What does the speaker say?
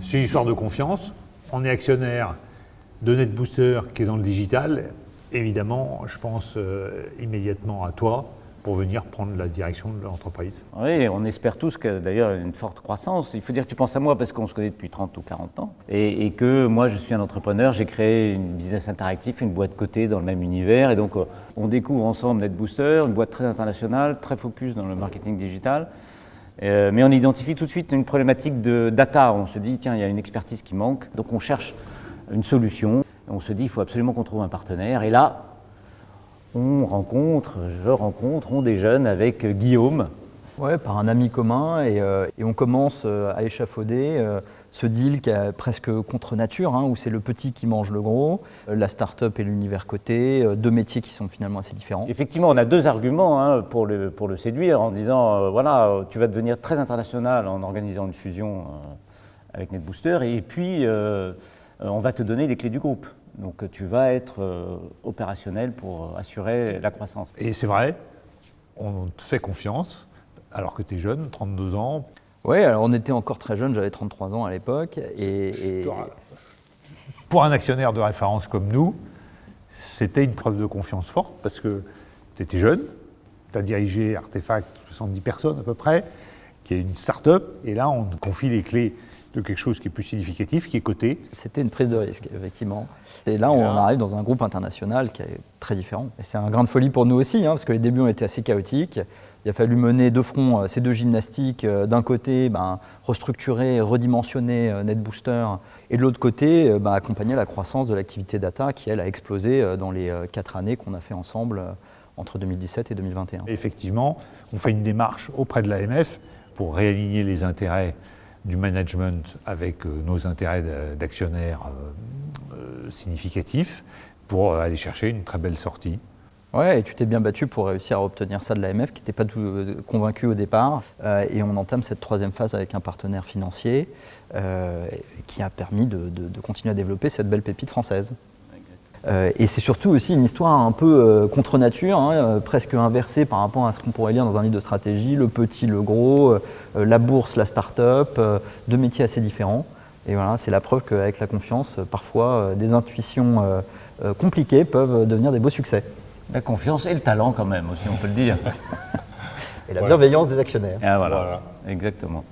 C'est une histoire de confiance. On est actionnaire de NetBooster qui est dans le digital. Évidemment, je pense immédiatement à toi pour venir prendre la direction de l'entreprise. Oui, on espère tous que d'ailleurs une forte croissance. Il faut dire que tu penses à moi parce qu'on se connaît depuis 30 ou 40 ans et que moi je suis un entrepreneur, j'ai créé une business interactif, une boîte cotée dans le même univers et donc on découvre ensemble NetBooster, une boîte très internationale, très focus dans le marketing digital. Mais on identifie tout de suite une problématique de data. On se dit tiens, il y a une expertise qui manque, donc on cherche une solution. On se dit il faut absolument qu'on trouve un partenaire et là on déjeune avec Guillaume. Ouais, par un ami commun et on commence à échafauder ce deal qui est presque contre nature, où c'est le petit qui mange le gros, la start-up et l'univers coté, deux métiers qui sont finalement assez différents. Effectivement, on a deux arguments pour le séduire en disant voilà, tu vas devenir très international en organisant une fusion avec NetBooster et puis on va te donner les clés du groupe. Donc tu vas être opérationnel pour assurer la croissance. Et c'est vrai, on te fait confiance alors que tu es jeune, 32 ans. Oui, alors on était encore très jeunes, j'avais 33 ans à l'époque. Pour un actionnaire de référence comme nous, c'était une preuve de confiance forte parce que tu étais jeune, tu as dirigé Artefact, 70 personnes à peu près, qui est une start-up, et là on te confie les clés de quelque chose qui est plus significatif, qui est coté. C'était une prise de risque, effectivement. Et là, on arrive dans un groupe international qui est très différent. Et c'est un grain de folie pour nous aussi, parce que les débuts ont été assez chaotiques. Il a fallu mener de front ces deux gymnastiques. D'un côté, restructurer, redimensionner NetBooster, et de l'autre côté, accompagner la croissance de l'activité data qui, elle, a explosé dans les 4 années qu'on a fait ensemble entre 2017 et 2021. Et effectivement, on fait une démarche auprès de l'AMF pour réaligner les intérêts du management avec nos intérêts d'actionnaires significatifs pour aller chercher une très belle sortie. Ouais, et tu t'es bien battu pour réussir à obtenir ça de l'AMF qui n'était pas convaincu au départ. Et on entame cette troisième phase avec un partenaire financier qui a permis de continuer à développer cette belle pépite française. Et c'est surtout aussi une histoire un peu contre nature, presque inversée par rapport à ce qu'on pourrait lire dans un livre de stratégie, le petit, le gros, la bourse, la start-up, deux métiers assez différents. Et voilà, c'est la preuve qu'avec la confiance, parfois des intuitions compliquées peuvent devenir des beaux succès. La confiance et le talent quand même aussi, on peut le dire. Et la bienveillance des actionnaires. Ah, voilà, exactement.